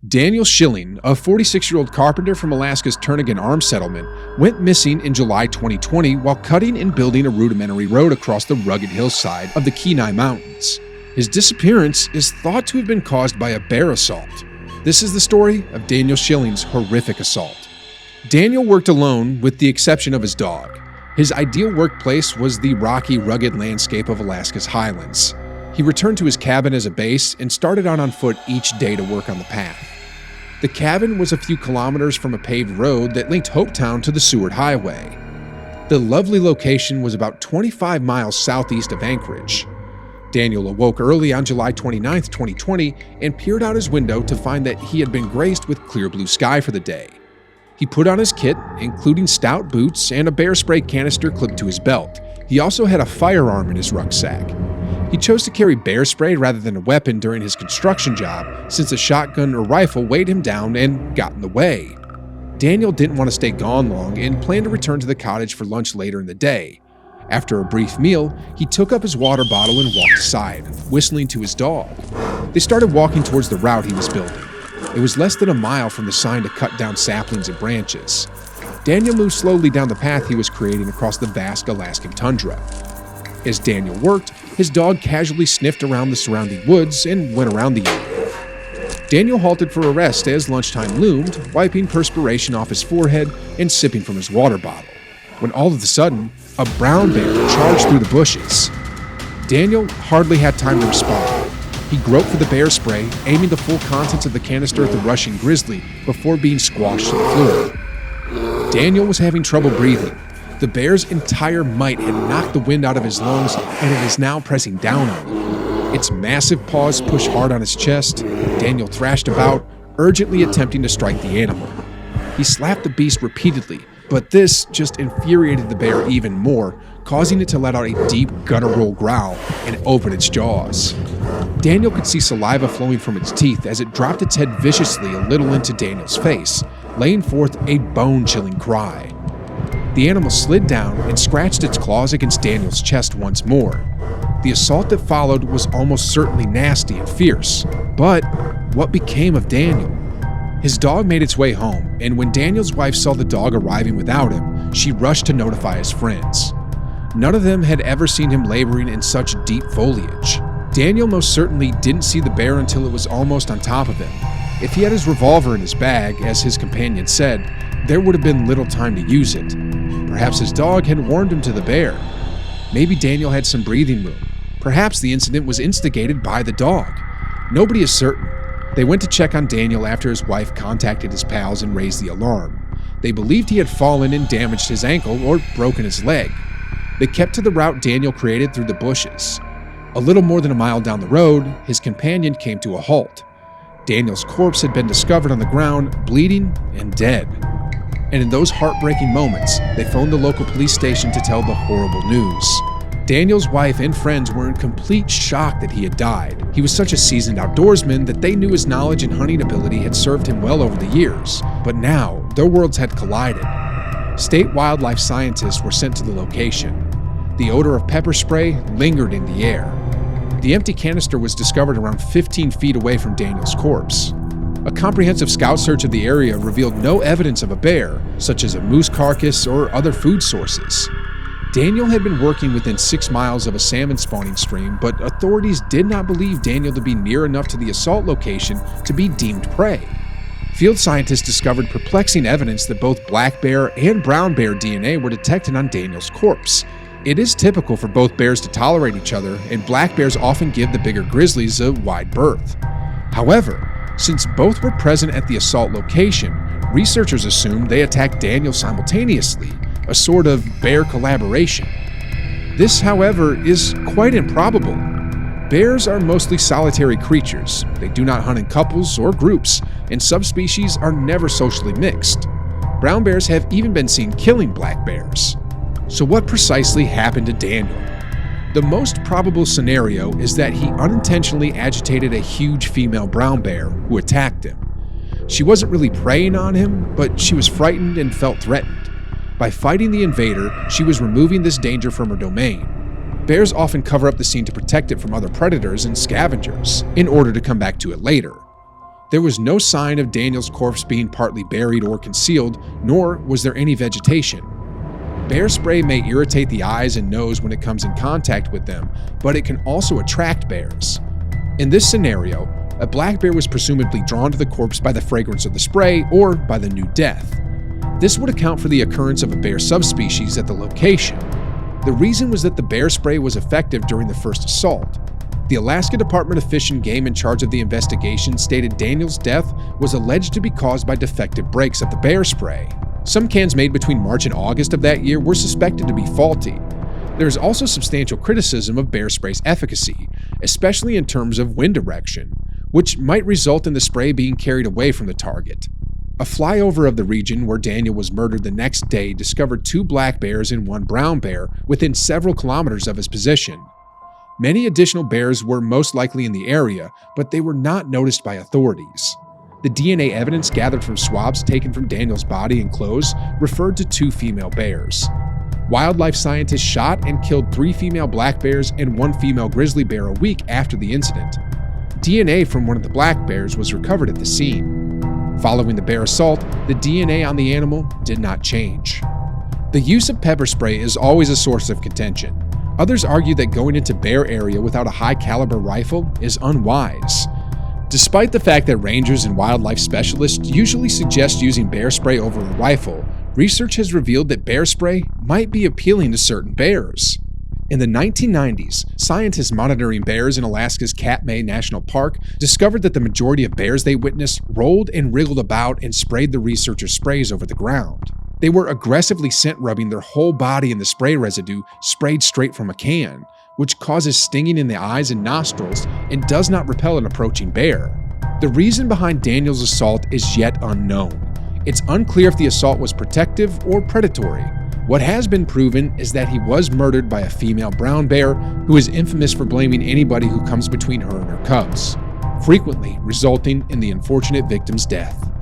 Daniel Schilling, a 46-year-old carpenter from Alaska's Turnagain Arms Settlement, went missing in July 2020 while cutting and building a rudimentary road across the rugged hillside of the Kenai Mountains. His disappearance is thought to have been caused by a bear assault. This is the story of Daniel Schilling's horrific assault. Daniel worked alone with the exception of his dog. His ideal workplace was the rocky, rugged landscape of Alaska's highlands. He returned to his cabin as a base and started out on foot each day to work on the path. The cabin was a few kilometers from a paved road that linked Hopetown to the Seward Highway. The lovely location was about 25 miles southeast of Anchorage. Daniel awoke early on July 29, 2020, and peered out his window to find that he had been graced with clear blue sky for the day. He put on his kit, including stout boots and a bear spray canister clipped to his belt. He also had a firearm in his rucksack. He chose to carry bear spray rather than a weapon during his construction job, since a shotgun or rifle weighed him down and got in the way. Daniel didn't want to stay gone long and planned to return to the cottage for lunch later in the day. After a brief meal, he took up his water bottle and walked aside, whistling to his dog. They started walking towards the route he was building. It was less than a mile from the sign to cut down saplings and branches. Daniel moved slowly down the path he was creating across the vast Alaskan tundra. As Daniel worked, his dog casually sniffed around the surrounding woods and went around the area. Daniel halted for a rest as lunchtime loomed, wiping perspiration off his forehead and sipping from his water bottle, when all of a sudden, a brown bear charged through the bushes. Daniel hardly had time to respond. He groped for the bear spray, aiming the full contents of the canister at the rushing grizzly before being squashed to the floor. Daniel was having trouble breathing. The bear's entire might had knocked the wind out of his lungs, and it is now pressing down on him. Its massive paws pushed hard on his chest. Daniel thrashed about, urgently attempting to strike the animal. He slapped the beast repeatedly, but this just infuriated the bear even more, causing it to let out a deep, guttural growl and open its jaws. Daniel could see saliva flowing from its teeth as it dropped its head viciously a little into Daniel's face, laying forth a bone-chilling cry. The animal slid down and scratched its claws against Daniel's chest once more. The assault that followed was almost certainly nasty and fierce, but what became of Daniel? His dog made its way home, and when Daniel's wife saw the dog arriving without him, she rushed to notify his friends. None of them had ever seen him laboring in such deep foliage. Daniel most certainly didn't see the bear until it was almost on top of him. If he had his revolver in his bag, as his companion said, there would have been little time to use it. Perhaps his dog had warned him to the bear. Maybe Daniel had some breathing room. Perhaps the incident was instigated by the dog. Nobody is certain. They went to check on Daniel after his wife contacted his pals and raised the alarm. They believed he had fallen and damaged his ankle or broken his leg. They kept to the route Daniel created through the bushes. A little more than a mile down the road, his companion came to a halt. Daniel's corpse had been discovered on the ground, bleeding and dead. And in those heartbreaking moments, they phoned the local police station to tell the horrible news. Daniel's wife and friends were in complete shock that he had died. He was such a seasoned outdoorsman that they knew his knowledge and hunting ability had served him well over the years. But now, their worlds had collided. State wildlife scientists were sent to the location. The odor of pepper spray lingered in the air. The empty canister was discovered around 15 feet away from Daniel's corpse. A comprehensive scout search of the area revealed no evidence of a bear, such as a moose carcass or other food sources. Daniel had been working within 6 miles of a salmon spawning stream, but authorities did not believe Daniel to be near enough to the assault location to be deemed prey. Field scientists discovered perplexing evidence that both black bear and brown bear DNA were detected on Daniel's corpse. It is typical for both bears to tolerate each other, and black bears often give the bigger grizzlies a wide berth. However, since both were present at the assault location, researchers assumed they attacked Daniel simultaneously, a sort of bear collaboration. This, however, is quite improbable. Bears are mostly solitary creatures. They do not hunt in couples or groups, and subspecies are never socially mixed. Brown bears have even been seen killing black bears. So what precisely happened to Daniel? The most probable scenario is that he unintentionally agitated a huge female brown bear who attacked him. She wasn't really preying on him, but she was frightened and felt threatened. By fighting the invader, she was removing this danger from her domain. Bears often cover up the scene to protect it from other predators and scavengers, in order to come back to it later. There was no sign of Daniel's corpse being partly buried or concealed, nor was there any vegetation. Bear spray may irritate the eyes and nose when it comes in contact with them, but it can also attract bears. In this scenario, a black bear was presumably drawn to the corpse by the fragrance of the spray or by the new death. This would account for the occurrence of a bear subspecies at the location. The reason was that the bear spray was effective during the first assault. The Alaska Department of Fish and Game in charge of the investigation stated Daniel's death was alleged to be caused by defective brakes of the bear spray. Some cans made between March and August of that year were suspected to be faulty. There is also substantial criticism of bear spray's efficacy, especially in terms of wind direction, which might result in the spray being carried away from the target. A flyover of the region where Daniel was murdered the next day discovered 2 black bears and 1 brown bear within several kilometers of his position. Many additional bears were most likely in the area, but they were not noticed by authorities. The DNA evidence gathered from swabs taken from Daniel's body and clothes referred to 2 female bears. Wildlife scientists shot and killed 3 female black bears and 1 female grizzly bear a week after the incident. DNA from one of the black bears was recovered at the scene. Following the bear assault, the DNA on the animal did not change. The use of pepper spray is always a source of contention. Others argue that going into bear area without a high-caliber rifle is unwise. Despite the fact that rangers and wildlife specialists usually suggest using bear spray over a rifle, research has revealed that bear spray might be appealing to certain bears. In the 1990s, scientists monitoring bears in Alaska's Katmai National Park discovered that the majority of bears they witnessed rolled and wriggled about and sprayed the researchers' sprays over the ground. They were aggressively scent rubbing their whole body in the spray residue sprayed straight from a can, which causes stinging in the eyes and nostrils and does not repel an approaching bear. The reason behind Daniel's assault is yet unknown. It's unclear if the assault was protective or predatory. What has been proven is that he was murdered by a female brown bear who is infamous for blaming anybody who comes between her and her cubs, frequently resulting in the unfortunate victim's death.